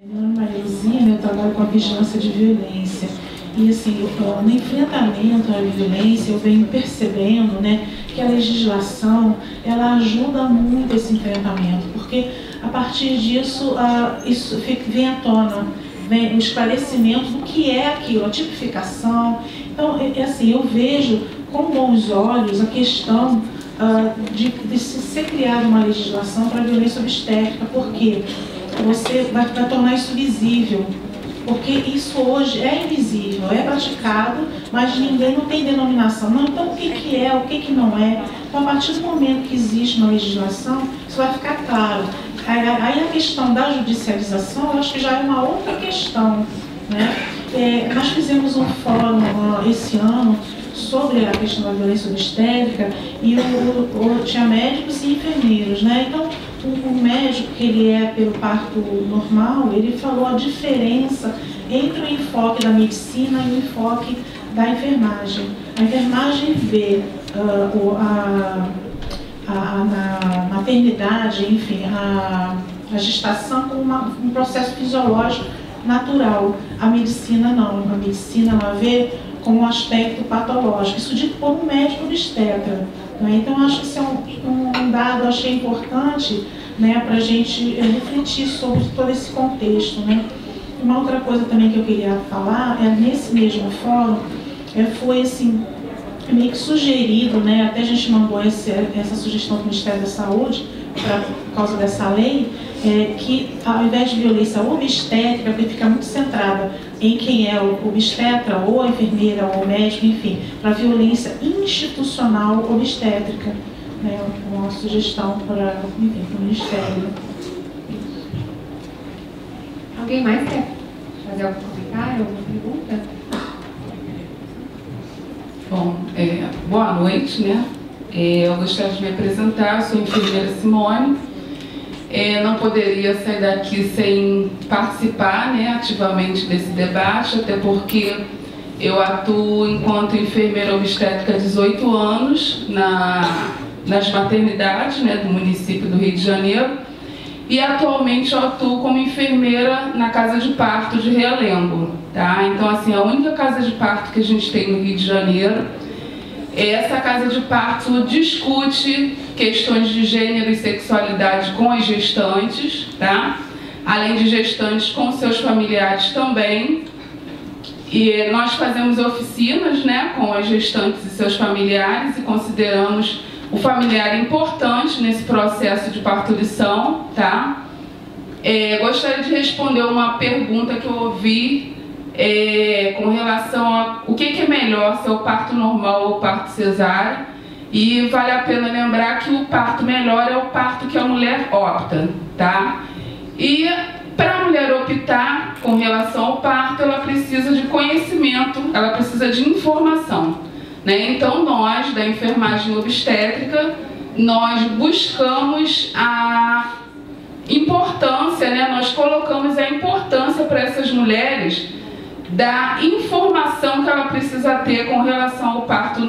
Meu nome é Maria Luzia, eu trabalho com a vigilância de violência. E assim, no enfrentamento à violência, eu venho percebendo, né, que a legislação, ela ajuda muito esse enfrentamento, porque a partir disso, isso vem à tona, vem o esclarecimento do que é aquilo, a tipificação. Então, assim, eu vejo com bons olhos a questão de ser criada uma legislação para a violência obstétrica, porque você vai tornar isso visível. Porque isso hoje é invisível, é praticado, mas ninguém não tem denominação. Não, então o que é, o que não é. Então, a partir do momento que existe uma legislação, isso vai ficar claro. Aí a questão da judicialização, eu acho que já é uma outra questão, né? Nós fizemos um fórum esse ano sobre a questão da violência obstétrica e tinha médicos e enfermeiros, né? Então, o médico, que ele é pelo parto normal, ele falou a diferença entre o enfoque da medicina e o enfoque da enfermagem. A enfermagem vê na maternidade, enfim, a gestação como um processo fisiológico natural. A medicina não, a medicina ela vê como um aspecto patológico. Isso dito por um médico obstetra. Né? Então, acho que isso é um dado, eu achei importante, né, para a gente refletir sobre todo esse contexto. Né? Uma outra coisa também que eu queria falar, nesse mesmo fórum, foi assim, meio que sugerido, né, até a gente mandou essa sugestão para o Ministério da Saúde, por causa dessa lei, que ao invés de violência obstétrica, porque fica muito centrada em quem é o obstetra, ou a enfermeira, ou o médico, enfim, para violência institucional obstétrica. Né, uma sugestão para o Ministério. Alguém mais quer fazer algum comentário, alguma pergunta? Bom, boa noite, né? Eu gostaria de me apresentar, sou a enfermeira Simone. Não poderia sair daqui sem participar, né, ativamente desse debate, até porque eu atuo enquanto enfermeira obstétrica há 18 anos nas maternidades, né, do município do Rio de Janeiro, e atualmente eu atuo como enfermeira na casa de parto de Realengo, tá? Então, assim, a única casa de parto que a gente tem no Rio de Janeiro, essa casa de parto discute questões de gênero e sexualidade com as gestantes, tá? Além de gestantes com seus familiares também. E nós fazemos oficinas, né, com as gestantes e seus familiares e consideramos o familiar importante nesse processo de parturição, tá? Gostaria de responder uma pergunta que eu ouvi com relação a o que é melhor, se é o parto normal ou o parto cesárea. E vale a pena lembrar que o parto melhor é o parto que a mulher opta, tá? E para a mulher optar com relação ao parto, ela precisa de conhecimento, ela precisa de informação, né? Então nós, da enfermagem obstétrica, nós buscamos a importância, né? Nós colocamos a importância para essas mulheres da informação que ela precisa ter com relação ao parto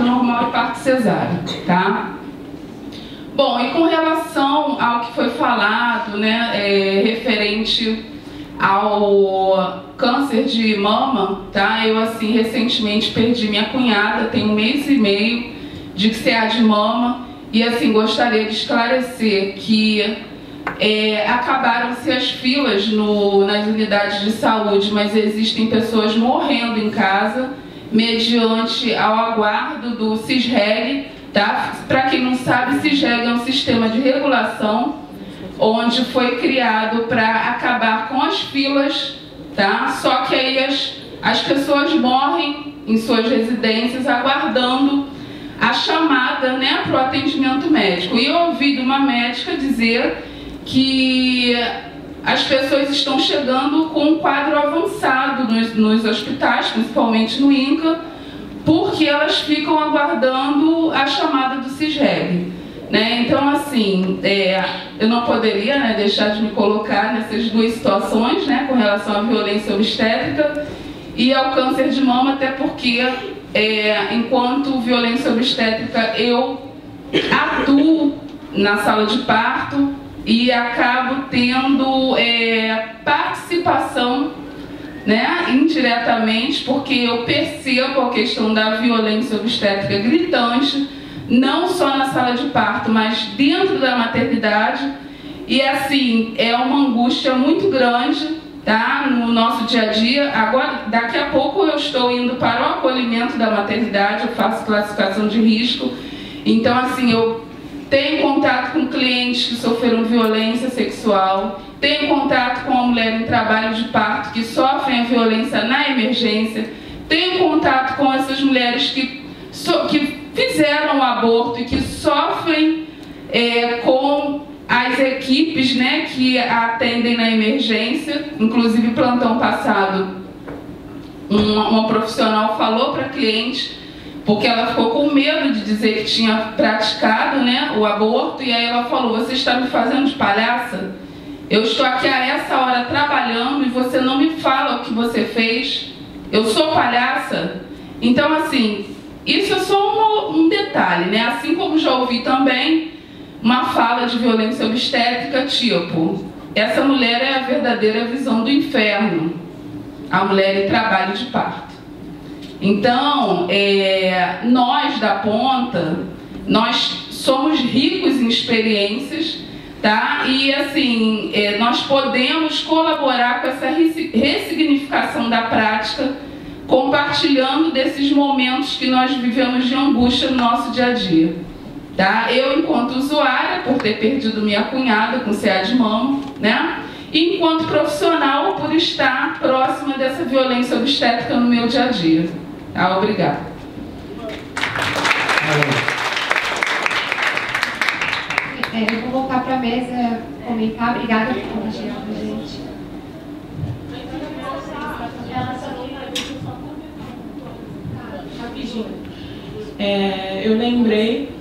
normal e parto cesárea, tá? Bom, e com relação ao que foi falado, né, referente ao câncer de mama, tá? Eu, assim, recentemente perdi minha cunhada, tem 1 mês e meio de CA de mama, e, assim, gostaria de esclarecer que acabaram-se as filas nas unidades de saúde, mas existem pessoas morrendo em casa mediante ao aguardo do CISREG, tá? Para quem não sabe, CISREG é um sistema de regulação onde foi criado para acabar com as filas, tá? Só que aí as pessoas morrem em suas residências aguardando a chamada, né, para o atendimento médico. E eu ouvi de uma médica dizer que as pessoas estão chegando com um quadro avançado nos hospitais, principalmente no INCA, porque elas ficam aguardando a chamada do CISREG, né? Então, assim, eu não poderia, né, deixar de me colocar nessas duas situações, né, com relação à violência obstétrica e ao câncer de mama, até porque, enquanto violência obstétrica, eu atuo na sala de parto, e acabo tendo participação, né, indiretamente, porque eu percebo a questão da violência obstétrica gritante, não só na sala de parto, mas dentro da maternidade. E assim, é uma angústia muito grande, tá, no nosso dia a dia. Agora, daqui a pouco eu estou indo para o acolhimento da maternidade, eu faço classificação de risco. Então assim, eu tenho contato com clientes que sofreram violência sexual, tenho contato com a mulher em trabalho de parto que sofrem a violência na emergência, tenho contato com essas mulheres que fizeram o aborto e que sofrem com as equipes, né, que atendem na emergência. Inclusive, plantão passado, uma profissional falou para a cliente, porque ela ficou com medo de dizer que tinha praticado, né, o aborto, e aí ela falou: você está me fazendo de palhaça? Eu estou aqui a essa hora trabalhando e você não me fala o que você fez? Eu sou palhaça? Então assim, isso é só um detalhe, né? Assim como já ouvi também uma fala de violência obstétrica, tipo: essa mulher é a verdadeira visão do inferno, a mulher em trabalho de parto. Então, nós da ponta, nós somos ricos em experiências, tá? E assim, nós podemos colaborar com essa ressignificação da prática, compartilhando desses momentos que nós vivemos de angústia no nosso dia a dia. Tá? Eu, enquanto usuária, por ter perdido minha cunhada com CA de mama, né? E enquanto profissional, por estar próxima dessa violência obstétrica no meu dia a dia. Tá? Obrigada. Eu vou voltar para a mesa comentar. Obrigada por compartilhar com a gente. Rapidinho. Eu lembrei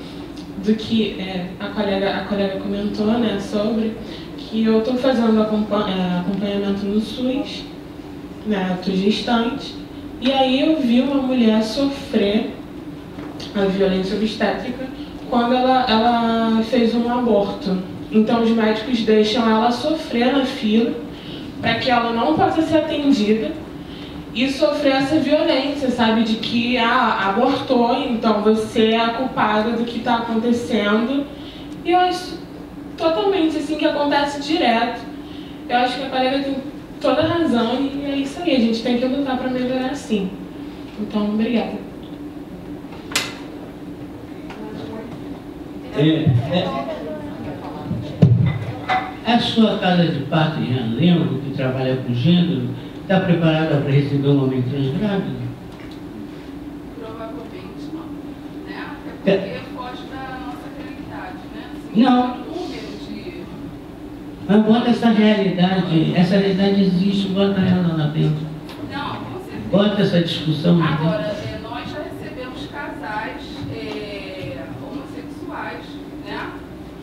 do que a colega comentou, né, sobre que eu estou fazendo acompanhamento no SUS, né, tô gestante, e aí eu vi uma mulher sofrer a violência obstétrica quando ela fez um aborto. Então os médicos deixam ela sofrer na fila para que ela não possa ser atendida e sofrer essa violência, sabe, de que abortou, então você é a culpada do que está acontecendo. E eu acho totalmente assim que acontece direto. Eu acho que a colega tem toda a razão e é isso aí, a gente tem que lutar para melhorar assim. Então, obrigada. A sua casa de parto em Janlemo, que trabalha com gênero, está preparada para receber um homem transgrávido? Provavelmente não, né? Até porque foge da nossa realidade, né? Assim, não. Mas bota essa realidade existe, bota ela lá dentro. Não, com certeza. Bota essa discussão lá dentro. Agora, nós já recebemos casais homossexuais, né?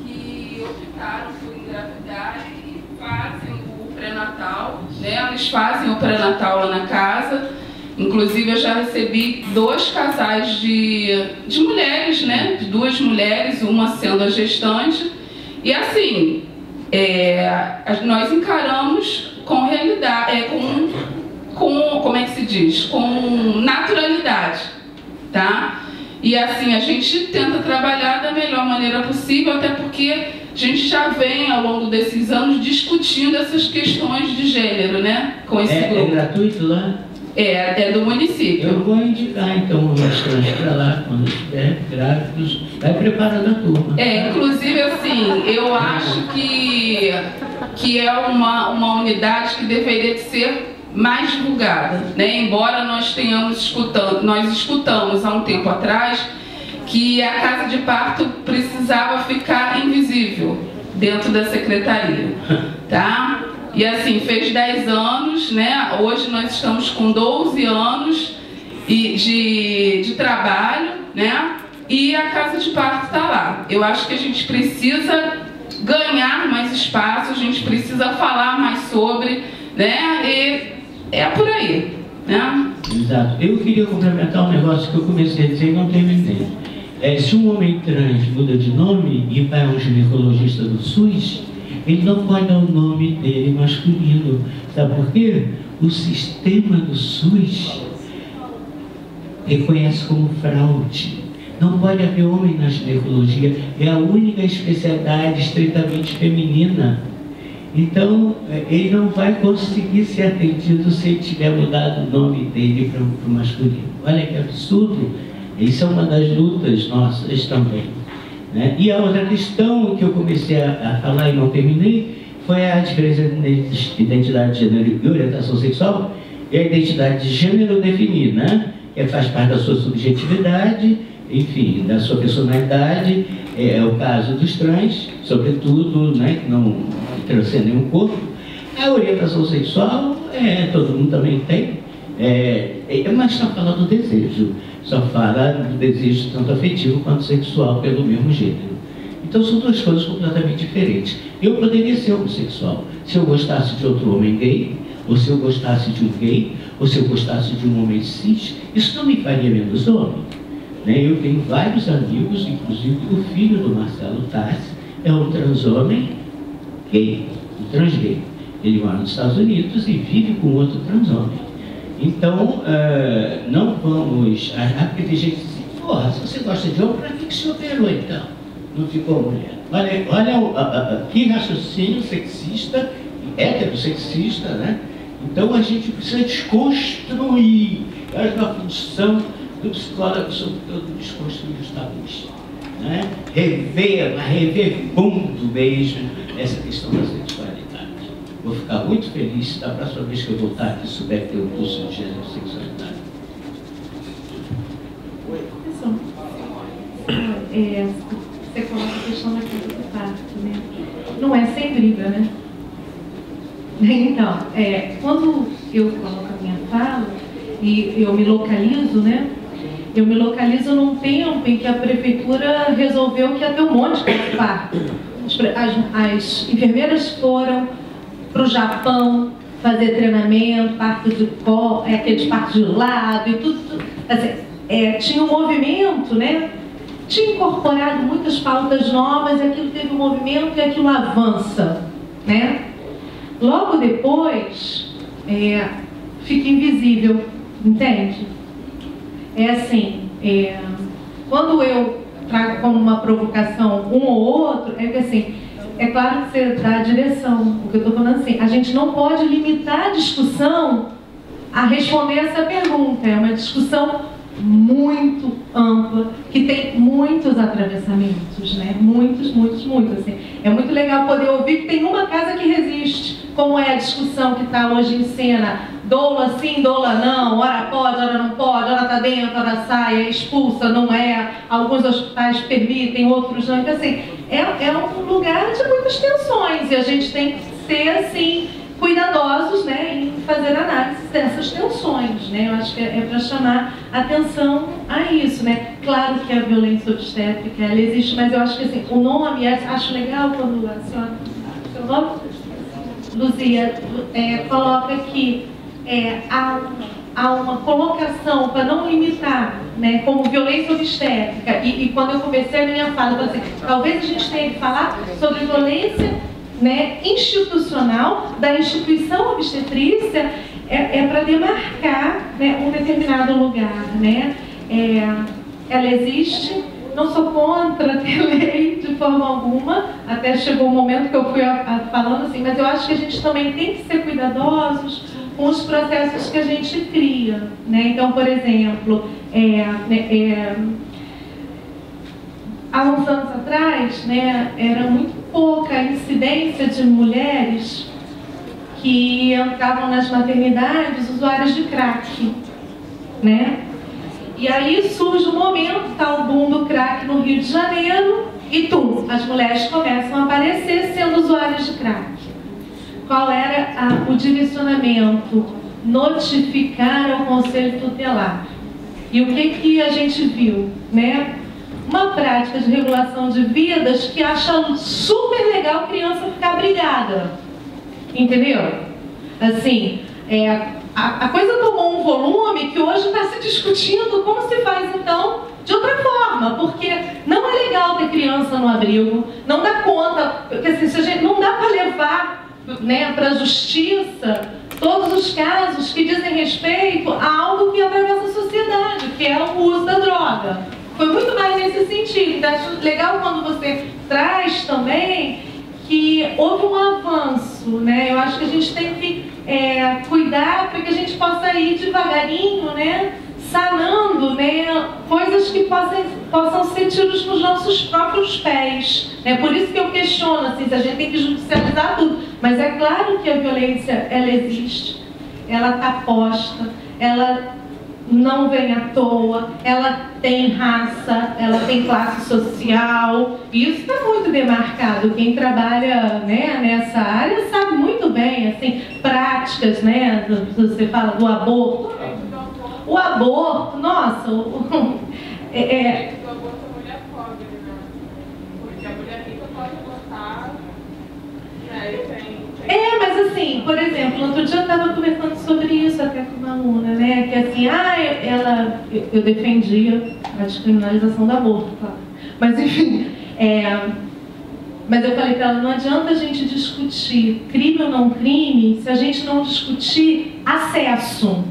Que optaram por engravidar e fazem o pré-natal, né? Eles fazem o pré-natal lá na casa. Inclusive, eu já recebi 2 casais de mulheres, né? De 2 mulheres, uma sendo a gestante. E assim, nós encaramos com realidade, como é que se diz? Com naturalidade, tá? E assim, a gente tenta trabalhar da melhor maneira possível, até porque a gente já vem, ao longo desses anos, discutindo essas questões de gênero, né? Com esse grupo. É gratuito lá? É do município. Eu vou indicar, então, uma estranha para lá, quando estiver grávidos, vai preparando a turma. Inclusive, assim, eu acho que é uma unidade que deveria de ser mais divulgada, né? Embora nós escutamos há um tempo atrás que a casa de parto precisava ficar invisível dentro da secretaria, tá? E assim, fez 10 anos, né? Hoje nós estamos com 12 anos de trabalho, né? E a casa de parto está lá. Eu acho que a gente precisa ganhar mais espaço, a gente precisa falar mais sobre, né? E é por aí, né? Exato. Eu queria complementar um negócio que eu comecei a dizer e não terminei. Se um homem trans muda de nome e vai a um ginecologista do SUS, ele não pode dar o nome dele masculino. Sabe por quê? O sistema do SUS reconhece como fraude. Não pode haver homem na ginecologia, é a única especialidade estritamente feminina. Então, ele não vai conseguir ser atendido se ele tiver mudado o nome dele para o masculino. Olha que absurdo. Isso é uma das lutas nossas também, né? E a outra questão que eu comecei a falar e não terminei foi a diferença entre identidade de gênero e orientação sexual e a identidade de gênero definir, né? Que faz parte da sua subjetividade, enfim, da sua personalidade. É o caso dos trans, sobretudo, né? Que não transcendem o corpo. A orientação sexual, todo mundo também tem, mas só fala do desejo. Só fala do desejo tanto afetivo quanto sexual pelo mesmo gênero. Então são duas coisas completamente diferentes. Eu poderia ser homossexual se eu gostasse de outro homem gay, ou se eu gostasse de um gay, ou se eu gostasse de um homem cis. Isso não me faria menos homem, né? Eu tenho vários amigos, inclusive o filho do Marcelo Tassi é um transhomem gay, um transgay. Ele mora nos Estados Unidos e vive com outro transhomem. Então, não vamos... Porque tem gente que diz, porra, se você gosta de homem, para que se operou então? Não ficou mulher. Olha que raciocínio sexista, heterossexista, né? Então a gente precisa desconstruir. Eu acho que a função do psicólogo, sobretudo, desconstruir os tabus, né? Rever fundo mesmo essa questão da sexualidade. Vou ficar muito feliz se da próxima vez que eu voltar aqui souber que tem um curso de gênero e sexualidade. Você coloca a questão da casa do parto, né? Não é sem briga, né? Então, quando eu coloco a minha fala e eu me localizo, né? Eu me localizo num tempo em que a prefeitura resolveu que ia ter um monte de casa de parto. As enfermeiras foram para o Japão fazer treinamento, parto de aqueles partos de lado e tudo. Assim, tinha um movimento, né? Tinha incorporado muitas pautas novas, e aquilo teve um movimento e aquilo avança, né? Logo depois, fica invisível, entende? Assim, quando eu trago como uma provocação um ou outro, que assim, é claro que você dá a direção, o que eu estou falando assim, a gente não pode limitar a discussão a responder essa pergunta, é uma discussão muito ampla, que tem muitos atravessamentos, né? Muitos, assim. É muito legal poder ouvir que tem uma casa que resiste, como é a discussão que está hoje em cena, doula sim, doula não, ora pode, ora não pode, ora está dentro, ora sai, é expulsa, não é, alguns hospitais permitem, outros não. Então, assim, é um lugar de muitas tensões, e a gente tem que ser, assim, cuidadosos, né, em fazer análise dessas tensões, né? Eu acho que é para chamar atenção a isso, né? Claro que a violência obstétrica, ela existe, mas eu acho que assim, o nome, acho legal quando a senhora, seu nome, Luzia, coloca que há uma colocação para não limitar, né, como violência obstétrica, e quando eu comecei a minha fala, eu falei assim, talvez a gente tenha que falar sobre violência, né, institucional, da instituição obstetrícia, para demarcar, né, um determinado lugar, né? Ela existe, não sou contra ter lei de forma alguma, até chegou um momento que eu fui falando assim, mas eu acho que a gente também tem que ser cuidadosos com os processos que a gente cria, né? Então, por exemplo, há uns anos atrás, né, era muito pouca a incidência de mulheres que entravam nas maternidades usuárias de crack, né? E aí surge um momento, tá o boom do crack no Rio de Janeiro, e as mulheres começam a aparecer sendo usuárias de crack. Qual era o direcionamento? Notificar ao Conselho Tutelar. E o que a gente viu, né? Uma prática de regulação de vidas que acha super legal criança ficar brigada. Entendeu? Assim, a coisa tomou um volume que hoje está se discutindo como se faz, então, de outra forma. Porque não é legal ter criança no abrigo, não dá conta, porque assim, não dá para né, para a justiça todos os casos que dizem respeito a algo que atravessa a sociedade, que é o uso da droga. Foi muito mais nesse sentido. Então, acho legal quando você traz também que houve um avanço, né? Eu acho que a gente tem que cuidar para que a gente possa ir devagarinho, né, sanando, né, coisas que possam ser tiros nos nossos próprios pés. É por isso que eu questiono assim, se a gente tem que judicializar tudo. Mas é claro que a violência, ela existe, ela está posta, ela não vem à toa, ela tem raça, ela tem classe social. Isso está muito demarcado. Quem trabalha, né, nessa área sabe muito bem, assim, práticas, né, você fala do aborto. O aborto, nossa, O aborto é mulher pobre, né? Porque a mulher rica pode abortar, mas assim, por exemplo, outro dia eu estava conversando sobre isso até com uma aluna, né? Que assim, eu defendia a descriminalização do aborto, claro. Mas enfim, mas eu falei para ela, não adianta a gente discutir crime ou não crime se a gente não discutir acesso.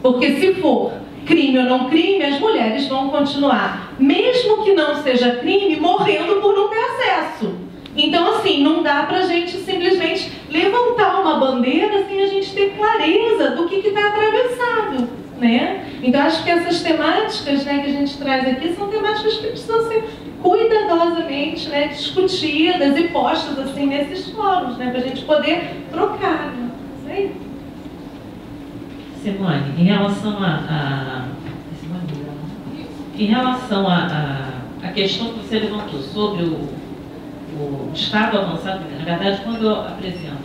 Porque se for crime ou não crime, as mulheres vão continuar, mesmo que não seja crime, morrendo por não ter acesso. Então, assim, não dá pra gente simplesmente levantar uma bandeira sem a gente ter clareza do que está atravessado, né? Então, acho que essas temáticas, né, que a gente traz aqui são temáticas que precisam ser cuidadosamente, né, discutidas e postas assim nesses fóruns, né, para a gente poder trocar, né? Isso aí. Simone, em relação a questão que você levantou sobre o estado avançado, na verdade, quando eu apresento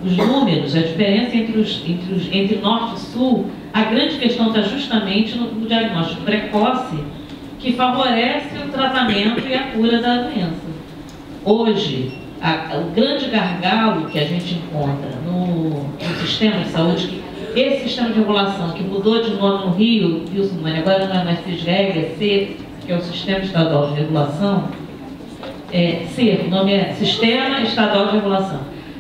os números, a diferença entre norte e sul, a grande questão está justamente no diagnóstico precoce, que favorece o tratamento e a cura da doença. Hoje, o grande gargalo que a gente encontra no sistema de saúde, esse sistema de regulação que mudou de nome no Rio, agora não é mais CISREG, é C, que é o Sistema Estadual de Regulação, o nome é Sistema Estadual de Regulação.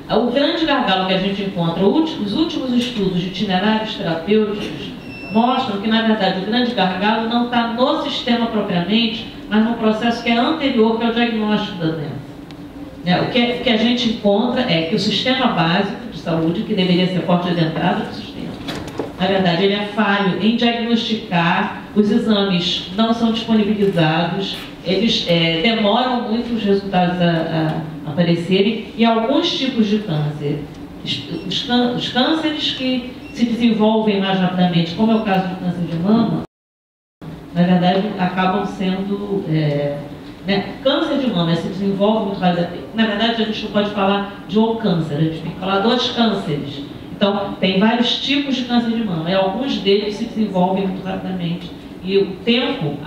O grande gargalo que a gente encontra, os últimos estudos de itinerários terapêuticos mostram que, na verdade, o grande gargalo não está no sistema propriamente, mas no processo que é anterior, que é o diagnóstico da doença. O que a gente encontra é que o sistema básico de saúde, que deveria ser porta de entrada do sistema, na verdade, ele é falho em diagnosticar, os exames não são disponibilizados, eles demoram muito os resultados a aparecerem, e alguns tipos de câncer, os cânceres que se desenvolvem mais rapidamente, como é o caso do câncer de mama, na verdade, acabam sendo... câncer de mama se desenvolve muito rapidamente. Na verdade, a gente não pode falar de um câncer, a gente tem que falar dos cânceres. Então, tem vários tipos de câncer de mama, e alguns deles se desenvolvem muito rapidamente. E o tempo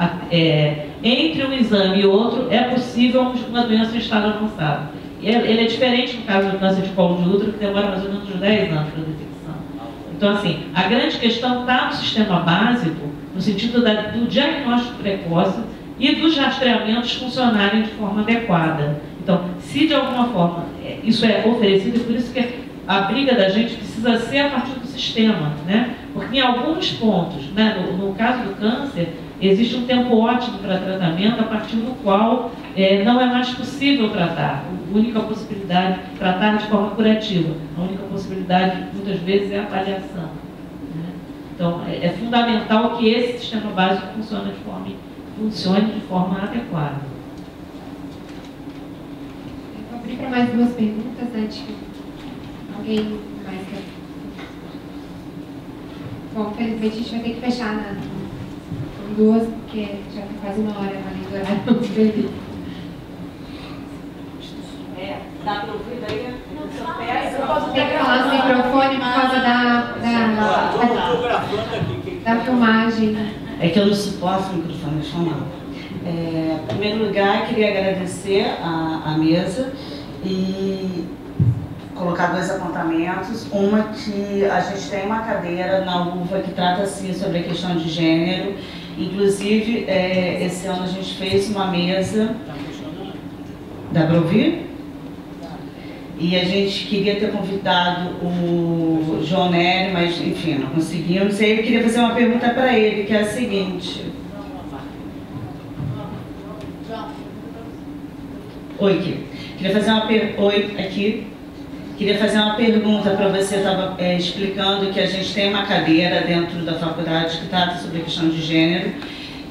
entre um exame e outro é possível uma doença em estado avançado. E ele é diferente no caso do câncer de colo de útero, que demora mais ou menos uns 10 anos para a detecção. Então, assim, a grande questão está no sistema básico, no sentido do diagnóstico precoce e dos rastreamentos funcionarem de forma adequada. Então, se de alguma forma isso é oferecido, e por isso que a briga da gente precisa ser a partir do sistema, né? Porque em alguns pontos, né, no caso do câncer, existe um tempo ótimo para tratamento a partir do qual não é mais possível tratar. A única possibilidade de tratar de forma curativa, a única possibilidade, muitas vezes, é a avaliação, né? Então, é fundamental que esse sistema básico funcione de forma adequada. Vou abrir para mais duas perguntas, antes que alguém mais quer. Bom, felizmente a gente vai ter que fechar com duas, porque já tem quase uma hora além do horário previsto. Dá para ouvir daí? Tem que falar no microfone por causa da filmagem. É que eu não suporto o microfone chamar. Em primeiro lugar, queria agradecer a mesa e colocar dois apontamentos. Uma, que a gente tem uma cadeira na UVA que trata assim sobre a questão de gênero. Inclusive, esse ano a gente fez uma mesa. Dá para ouvir? E a gente queria ter convidado o João Nery, mas, enfim, não conseguimos. E aí eu queria fazer uma pergunta para ele, que é a seguinte. Oi, aqui. Queria fazer uma Queria fazer uma pergunta para você. Estava explicando que a gente tem uma cadeira dentro da faculdade que trata sobre a questão de gênero.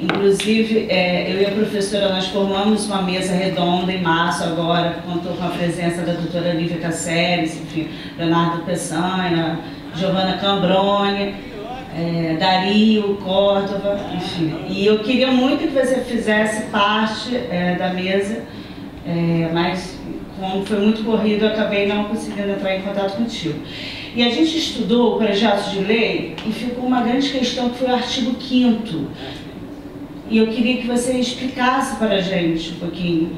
Inclusive, eu e a professora, nós formamos uma mesa redonda em março agora, contou com a presença da doutora Lívia Casseres, enfim, Leonardo Peçanha, Giovana Cambrone, Dario Córdova, enfim. E eu queria muito que você fizesse parte da mesa, mas como foi muito corrido, eu acabei não conseguindo entrar em contato contigo. E a gente estudou o projeto de lei e ficou uma grande questão que foi o artigo 5º. E eu queria que você explicasse para a gente um pouquinho.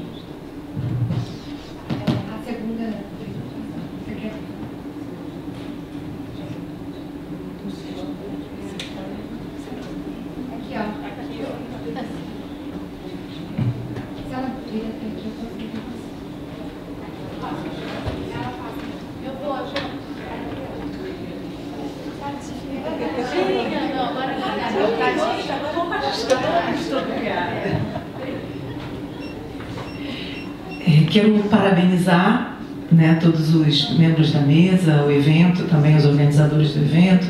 A segunda... Aqui, ó. Se ela vira aqui, eu consigo. Eu vou, não, agora Quero parabenizar, né, todos os membros da mesa, o evento, também os organizadores do evento.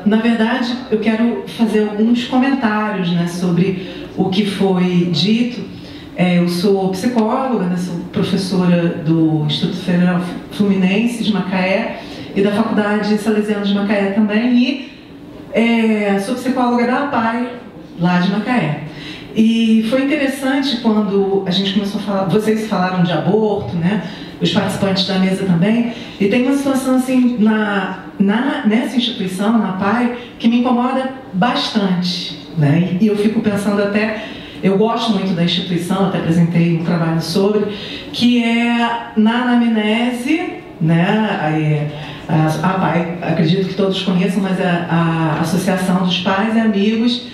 Na verdade, eu quero fazer alguns comentários, né, sobre o que foi dito. Eu sou psicóloga, né, sou professora do Instituto Federal Fluminense de Macaé e da Faculdade Salesiana de Macaé também, e sou psicóloga da APAI, lá de Macaé. E foi interessante quando a gente começou a falar, vocês falaram de aborto, né, os participantes da mesa também, e tem uma situação assim nessa instituição, na APAI, que me incomoda bastante, né, e eu fico pensando até, eu gosto muito da instituição, até apresentei um trabalho sobre, que é na anamnese, né, a APAI, acredito que todos conheçam, mas a Associação dos Pais e Amigos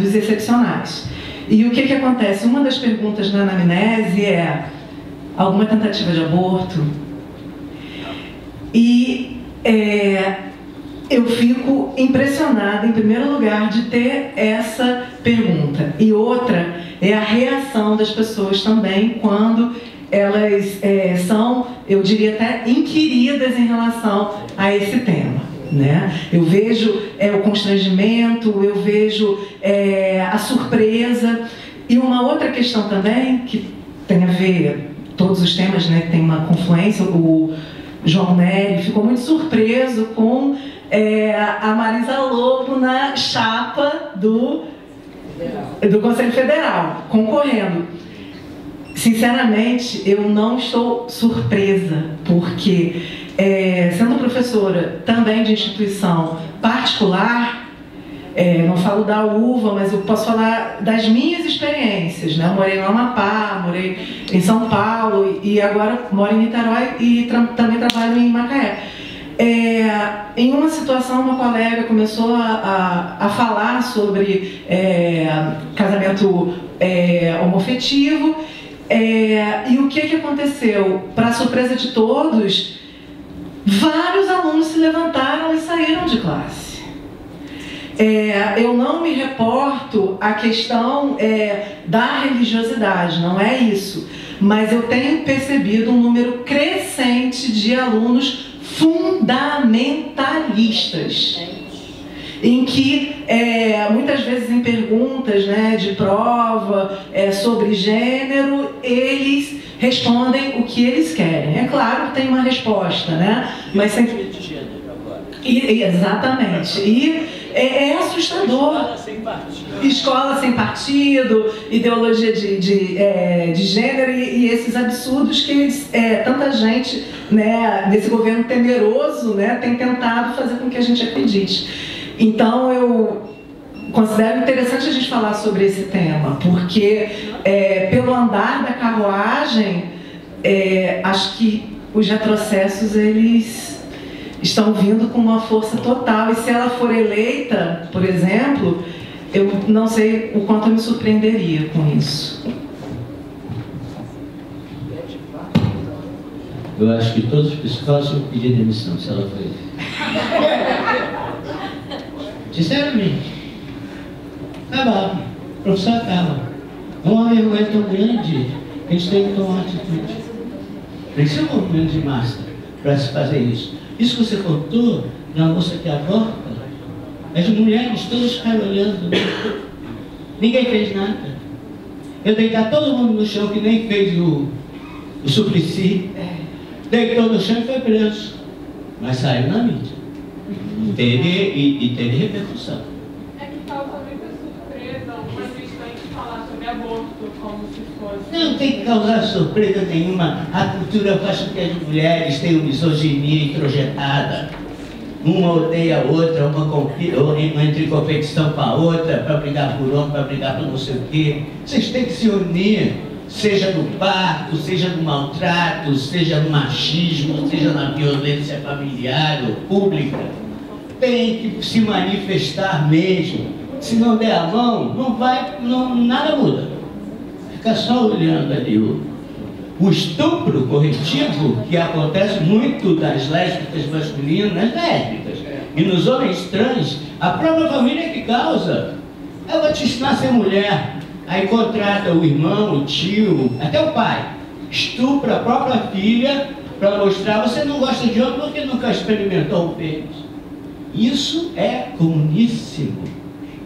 dos Excepcionais. E o que acontece? Uma das perguntas na anamnese é: alguma tentativa de aborto? E eu fico impressionada, em primeiro lugar, de ter essa pergunta. E outra é a reação das pessoas também quando elas são, eu diria até, inquiridas em relação a esse tema. Né? Eu vejo o constrangimento, eu vejo a surpresa. E uma outra questão também, que tem a ver, todos os temas, né, tem uma confluência, o João Nery ficou muito surpreso com a Marisa Lobo na chapa do Conselho Federal, concorrendo. Sinceramente, eu não estou surpresa, porque sendo professora também de instituição particular, não falo da UVA, mas eu posso falar das minhas experiências, né? Eu morei no Amapá, morei em São Paulo e agora moro em Niterói e também trabalho em Macaé. Em uma situação, uma colega começou a falar sobre casamento homoafetivo, e o que aconteceu? Para surpresa de todos, vários alunos se levantaram e saíram de classe. Eu não me reporto à questão da religiosidade, não é isso. Mas eu tenho percebido um número crescente de alunos fundamentalistas, em que muitas vezes em perguntas, né, de prova sobre gênero, eles respondem o que eles querem. É claro que tem uma resposta, né? Mas sempre... Exatamente. E é assustador. Escola sem partido, ideologia de gênero e esses absurdos que tanta gente, né, nesse governo temeroso, né, tem tentado fazer com que a gente acredite. Então eu considero interessante a gente falar sobre esse tema, porque pelo andar da carruagem, acho que os retrocessos, eles estão vindo com uma força total, e se ela for eleita, por exemplo, eu não sei o quanto eu me surpreenderia com isso. Eu acho que todos os psicólogos tinham que pedir demissão, se ela foi. Sinceramente. Acabava. O professor acaba. É uma vergonha tão grande que a gente tem que tomar uma atitude. Precisa um movimento de massa para se fazer isso. Isso que você contou da moça que aborta, as mulheres todas ficaram olhando. Ninguém fez nada. Eu deitar todo mundo no chão que nem fez o Suplicy. Deitou no chão e foi preso. Mas saiu na mídia. Teve repercussão. É que causa muita surpresa uma cristã falar sobre aborto como se fosse... Não tem que causar surpresa nenhuma. A cultura faz com que as mulheres tenham misoginia introjetada. Uma odeia a outra, uma entra em competição com a outra, para brigar por homem, para brigar por não sei o quê. Vocês têm que se unir, seja no parto, seja no maltrato, seja no machismo, seja na violência familiar ou pública. Tem que se manifestar mesmo. Se não der a mão, nada muda. Fica só olhando ali o estupro corretivo, que acontece muito das lésbicas masculinas, nas lésbicas. E nos homens trans, a própria família que causa. Ela vai te ensinar a ser mulher. Aí contrata o irmão, o tio, até o pai. Estupra a própria filha para mostrar: você não gosta de homem porque nunca experimentou um pênis. Isso é comuníssimo.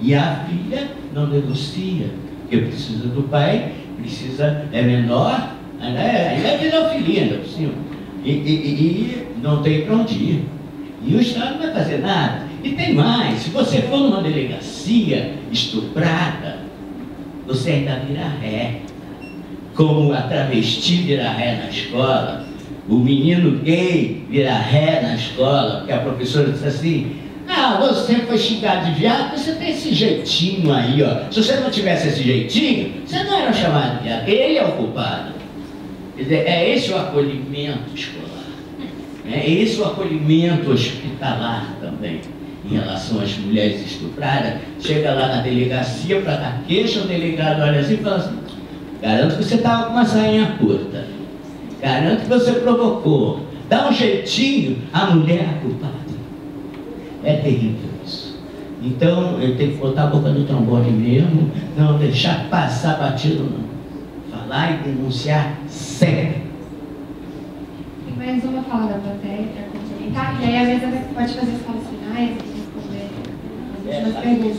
E a filha não negocia, porque precisa do pai, é menor, ainda é pedofilia, ainda por cima. E não tem para onde ir. E o Estado não vai fazer nada. E tem mais: se você for numa delegacia estuprada, você ainda vira ré. Como a travesti vira ré na escola, o menino gay vira ré na escola, porque a professora disse assim: ah, você foi xingado de viado, você tem esse jeitinho aí, ó. Se você não tivesse esse jeitinho, você não era chamado de viado. Ele é o culpado. Quer dizer, é esse o acolhimento escolar. É esse o acolhimento hospitalar também. Em relação às mulheres estupradas, chega lá na delegacia para dar queixa, o delegado olha assim e fala assim: garanto que você estava com uma sainha curta, garanto que você provocou, dá um jeitinho, a mulher é culpada. É terrível isso. Então, eu tenho que botar a boca no trombone mesmo, não deixar passar batido não. Falar e denunciar sempre. Tem mais uma fala da plateia para complementar, e aí a mesa pode fazer as falas finais e responder as últimas perguntas.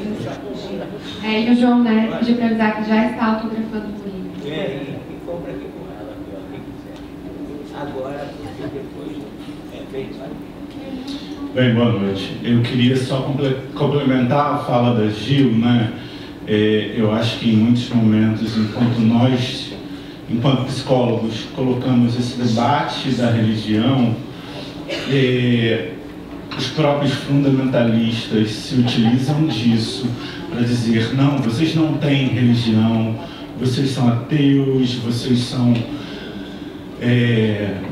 E o João Neto pediu para avisar que já está autografando o livro. E compra aqui com ela, quem quiser. Agora, porque depois bem, sabe? Bem, boa noite. Eu queria só complementar a fala da Gil, né? Eu acho que em muitos momentos, enquanto nós, enquanto psicólogos, colocamos esse debate da religião, os próprios fundamentalistas se utilizam disso para dizer: não, vocês não têm religião, vocês são ateus, vocês são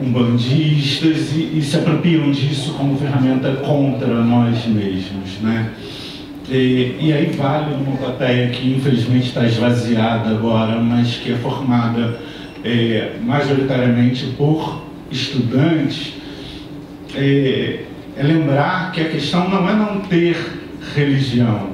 umbandistas, e se apropriam disso como ferramenta contra nós mesmos, né? E aí vale uma plateia que infelizmente está esvaziada agora, mas que é formada majoritariamente por estudantes, lembrar que a questão não é não ter religião.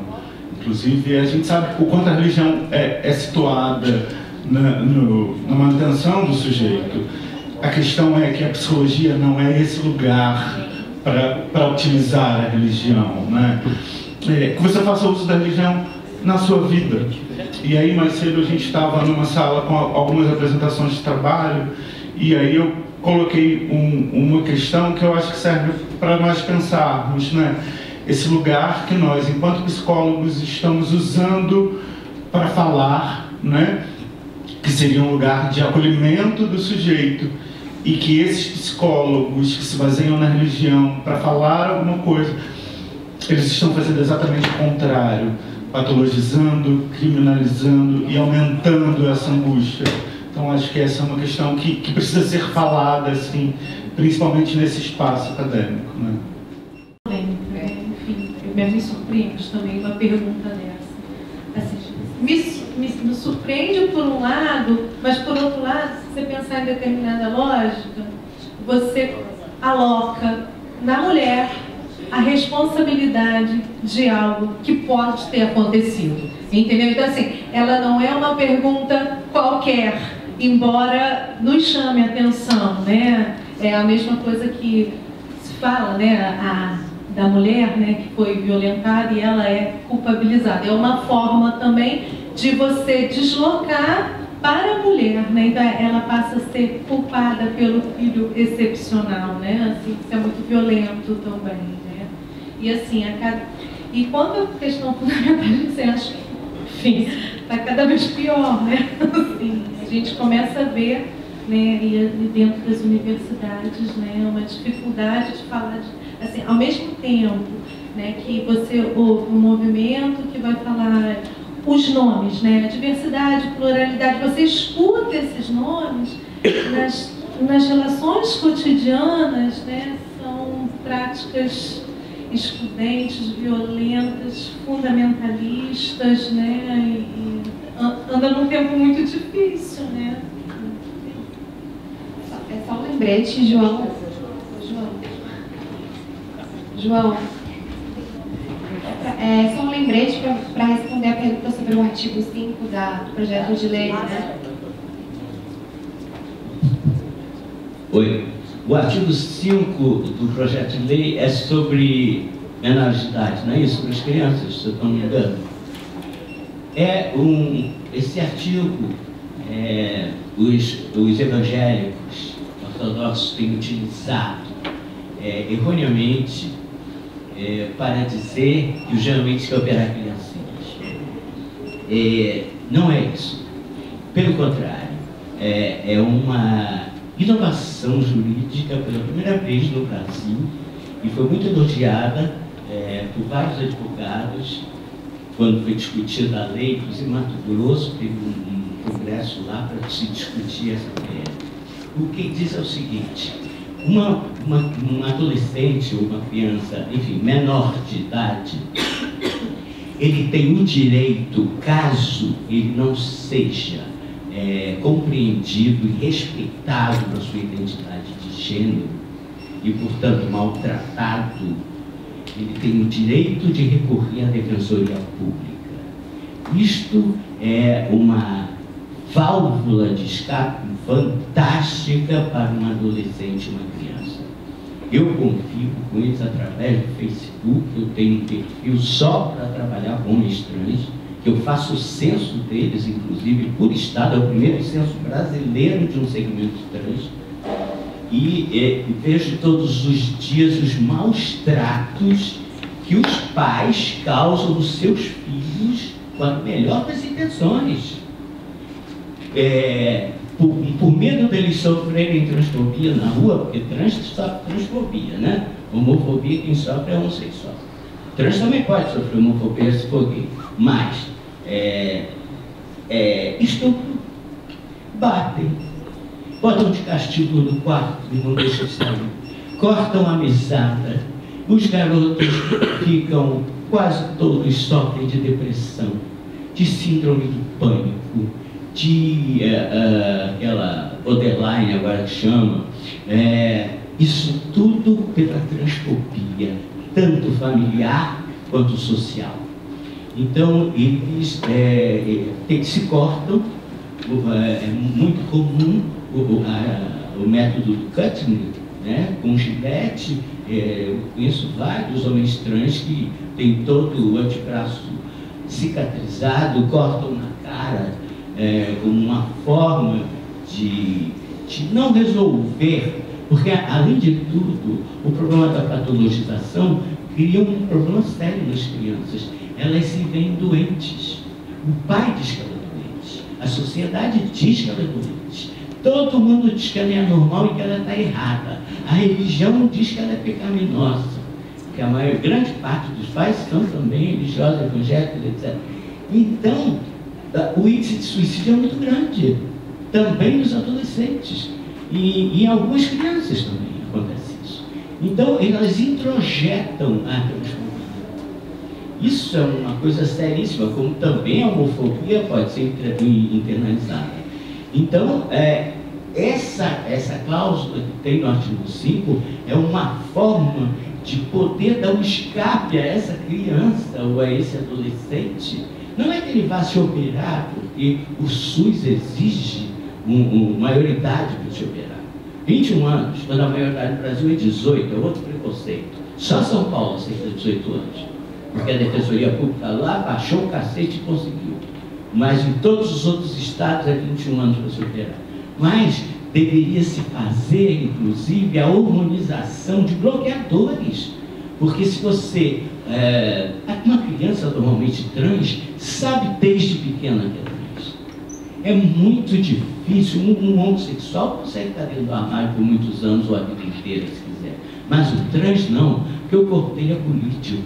Inclusive, a gente sabe o quanto a religião é situada na manutenção do sujeito. A questão é que a psicologia não é esse lugar para utilizar a religião, né? Que você faça uso da religião na sua vida. E aí, mais cedo, a gente estava numa sala com algumas apresentações de trabalho, e aí eu coloquei uma questão que eu acho que serve para nós pensarmos, né? Esse lugar que nós, enquanto psicólogos, estamos usando para falar, né? Que seria um lugar de acolhimento do sujeito, e que esses psicólogos que se baseiam na religião para falar alguma coisa, eles estão fazendo exatamente o contrário, patologizando, criminalizando e aumentando essa angústia. Então acho que essa é uma questão que precisa ser falada, assim, principalmente nesse espaço acadêmico, né? Enfim, eu me surpreendo também uma pergunta dessa. Assim, me surpreende por um lado, mas por outro lado, se você pensar em determinada lógica, você aloca na mulher a responsabilidade de algo que pode ter acontecido, entendeu? Então, assim, ela não é uma pergunta qualquer, embora nos chame a atenção, né? É a mesma coisa que se fala, né? Da mulher, né, que foi violentada e ela é culpabilizada. É uma forma também de você deslocar para a mulher, né? Então, ela passa a ser culpada pelo filho excepcional, né? Assim, isso é muito violento também, né? E assim, e quanto à questão fundamental, você acha que, enfim, está cada vez pior, né? Assim, a gente começa a ver, né, e dentro das universidades, né, uma dificuldade de falar de, assim, ao mesmo tempo, né, que você ouve um movimento que vai falar os nomes, né, diversidade, pluralidade, você escuta esses nomes nas relações cotidianas, né, são práticas excludentes, violentas, fundamentalistas, né, e anda num tempo muito difícil, né. É só um lembrete, João. É só um lembrete para responder a pergunta sobre o artigo 5 do projeto de lei, né? Oi. O artigo 5 do projeto de lei é sobre menores de idade, não é isso? Sobre as crianças, se eu não me engano. Esse artigo, os evangélicos ortodoxos têm utilizado erroneamente para dizer que geralmente se operar criancinhas. Não é isso. Pelo contrário, é uma inovação jurídica pela primeira vez no Brasil e foi muito elogiada por vários advogados quando foi discutida a lei. Inclusive Mato Grosso teve um congresso lá para se discutir essa ideia. O que diz é o seguinte: um adolescente ou uma criança, enfim, menor de idade, ele tem o direito, caso ele não seja compreendido e respeitado na sua identidade de gênero e, portanto, maltratado, ele tem o direito de recorrer à Defensoria Pública. Isto é uma válvula de escape fantástica para um adolescente e uma criança. Eu convivo com eles através do Facebook, eu tenho um perfil só para trabalhar com homens trans, que eu faço o censo deles, inclusive, por estado, é o primeiro censo brasileiro de um segmento trans, e vejo todos os dias os maus tratos que os pais causam nos seus filhos com a melhor das intenções. Por medo deles sofrerem transfobia na rua, porque trans sofre transfobia, né? Homofobia quem sofre é homossexual. Trans também pode sofrer homofobia se for gay, mas estupro, batem, botam de castigo no quarto e não deixam sair, cortam a mesada, os garotos ficam, quase todos sofrem de depressão, de síndrome do pânico, de aquela borderline agora que chama, isso tudo pela transfobia, tanto familiar quanto social. Então eles se cortam, é muito comum o método do cutting, né, com gilete. Eu conheço vários homens trans que têm todo o antebraço cicatrizado, cortam na cara, como uma forma de não resolver, porque além de tudo, o problema da patologização cria um problema sério nas crianças. Elas se veem doentes. O pai diz que ela é doente, a sociedade diz que ela é doente, todo mundo diz que ela é anormal e que ela está errada, a religião diz que ela é pecaminosa, porque a grande parte dos pais são também religiosos, evangélicos, etc. Então, o índice de suicídio é muito grande, também nos adolescentes, e em algumas crianças também acontece isso. Então, elas introjetam a transfobia. Isso é uma coisa seríssima, como também a homofobia pode ser internalizada. Então, essa cláusula que tem no artigo 5 é uma forma de poder dar um escape a essa criança ou a esse adolescente. Não é que ele vá se operar, porque o SUS exige maioridade para se operar. 21 anos, quando a maioridade no Brasil é 18, é outro preconceito. Só São Paulo aceita 18 anos, porque a Defensoria Pública lá baixou o cacete e conseguiu. Mas em todos os outros estados é 21 anos para se operar. Mas deveria se fazer, inclusive, a hormonização de bloqueadores. Porque se você... uma criança normalmente trans sabe desde pequena que é trans. É muito difícil. Um homossexual consegue estar dentro do armário por muitos anos ou a vida inteira, se quiser. Mas o trans não, porque o corpo dele é político.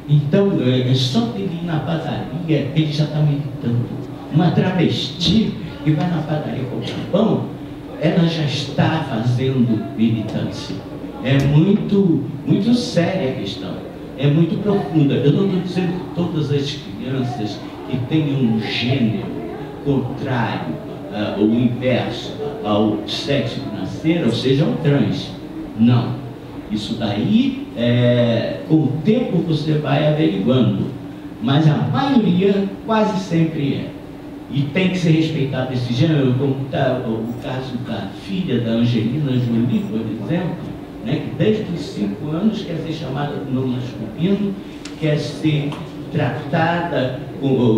Então, só dele ir na padaria, ele já está militando. Uma travesti que vai na padaria comprar pão, ela já está fazendo militância. É muito, muito séria a questão. É muito profunda. Eu não estou dizendo que todas as crianças que tenham um gênero contrário, ou inverso ao sexo que nasceram, sejam trans. Não. Isso daí, com o tempo você vai averiguando. Mas a maioria quase sempre é. E tem que ser respeitado esse gênero, como está o caso da filha da Angelina Jolie, por exemplo, né, que desde os 5 anos quer ser chamada de nome masculino, quer ser tratada,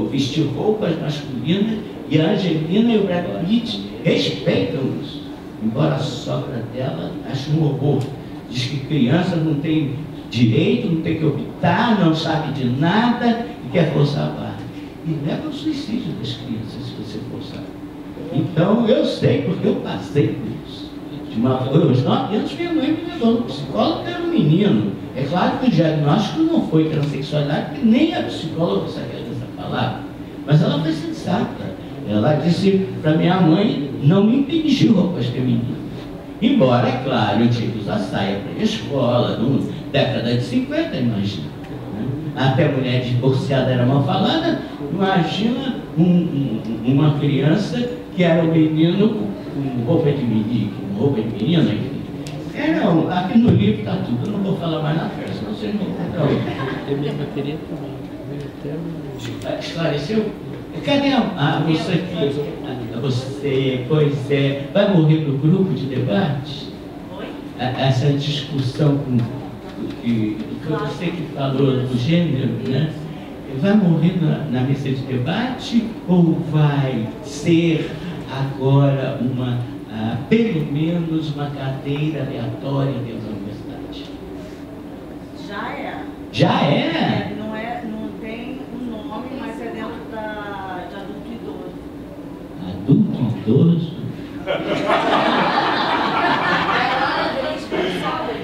vestir roupas masculinas, e a Angelina e o Brad Pitt respeitam isso, embora a sogra dela ache um horror. Diz que criança não tem direito, não tem que optar, não sabe de nada e quer forçar a barra. E leva ao suicídio das crianças se você forçar. Então eu sei, porque eu passei por isso. Aos 9 anos minha mãe me levou no psicólogo, que era um menino. É claro que o diagnóstico não foi transexualidade, porque nem a psicóloga sabia dessa palavra. Mas ela foi sensata. Ela disse para minha mãe não me impingir roupas femininas. Embora, é claro, eu tinha que usar saia para ir à escola, na década de 50, imagina. Até a mulher divorciada era mal falada. Imagina uma criança que era um menino com roupa de menino, com roupa de menina, enfim. Aqui no livro está tudo, eu não vou falar mais na festa, senão vocês não vão contar. Esclareceu? Cadê a moça que você, pois é, vai morrer no grupo de debate? Essa discussão com foi você que falou do gênero, né? Vai morrer na mesa de debate ou vai ser agora pelo menos uma cadeira aleatória dentro da universidade? Já é. Já é? Não tem um nome, mas é dentro de adulto idoso. Adulto idoso?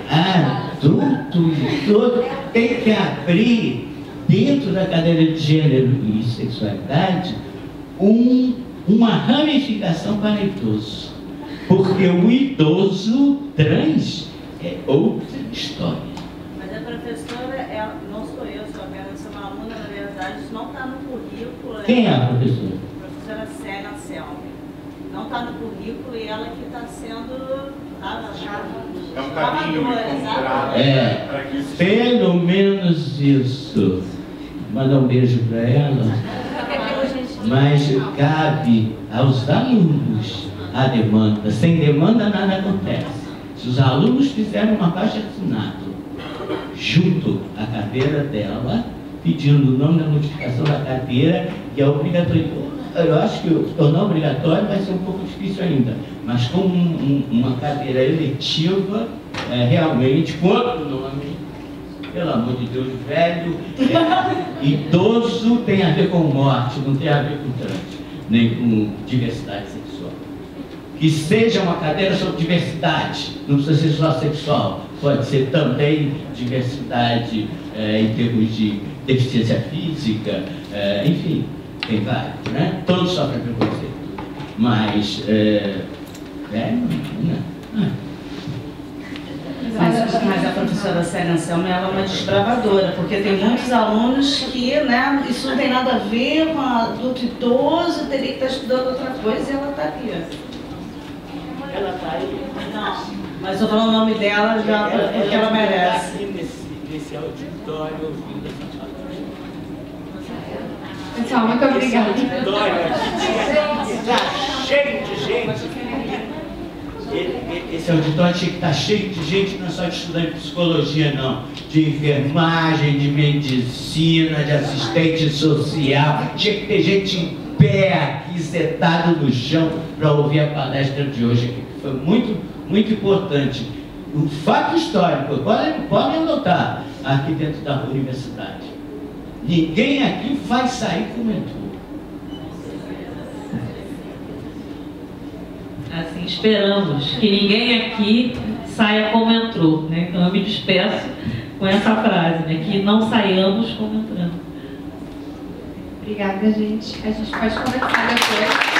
Adulto idoso tem que abrir dentro da cadeira de gênero e sexualidade uma ramificação para idoso, porque o idoso trans é outra história. Mas a professora, não sou eu, sou apenas uma aluna, na verdade, isso não está no currículo. Quem é a professora? A professora Célia Anselmi. Não está no currículo e ela que está sendo... É um caminho encontrado. Pelo menos isso. Manda um beijo para ela. Mas cabe aos alunos a demanda. Sem demanda nada acontece. Se os alunos fizerem uma baixa assinado junto à cadeira dela, pedindo o nome da notificação da cadeira, que é obrigatório. Eu acho que tornar obrigatório vai ser um pouco difícil ainda, mas como uma cadeira eletiva, realmente, quanto nome, pelo amor de Deus, velho, idoso tem a ver com morte, não tem a ver com trans, nem com diversidade sexual. Que seja uma cadeira sobre diversidade, não precisa ser só sexual, pode ser também diversidade em termos de deficiência física, enfim. Tem vários, né? Todos sofrem preconceito. Mas, Mas a professora Célia Anselmi, ela é uma desbravadora, porque tem muitos alunos que, né, isso não tem nada a ver com adulto idoso, teria que estar estudando outra coisa e ela está aqui. ela está aí. Não, mas eu falando o nome dela já porque ela merece. Aqui nesse auditório ouvindo essa palavra. Pessoal, muito obrigada. Esse auditório aqui está cheio de gente. Esse auditório tinha que estar cheio de gente, não só de estudante de psicologia, não. De enfermagem, de medicina, de assistente social. Tinha que ter gente em pé aqui, sentado no chão, para ouvir a palestra de hoje, que foi muito, muito importante. Um fato histórico, podem anotar, aqui dentro da universidade. Ninguém aqui vai sair como entrou. Assim, esperamos que ninguém aqui saia como entrou, né? Então eu me despeço com essa frase, né? Que não saiamos como entramos. Obrigada, gente. A gente pode conversar depois.